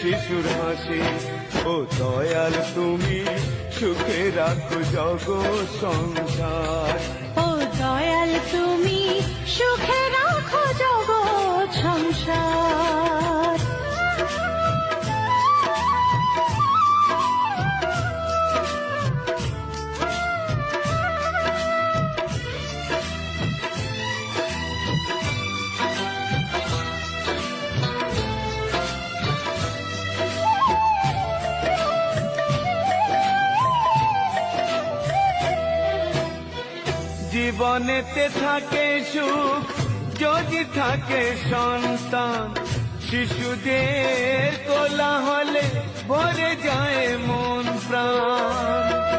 শিশুর হাসি। ও দয়াল তুমি সুখে রাখো জগৎ সংসার। ও দয়াল তুমি সুখে রাখো জগৎ সংসার। জীবনেতে থাকে সুখ যদি থাকে সন্তান, শিশুদের কোলাহলে ভরে যায় মন প্রাণ।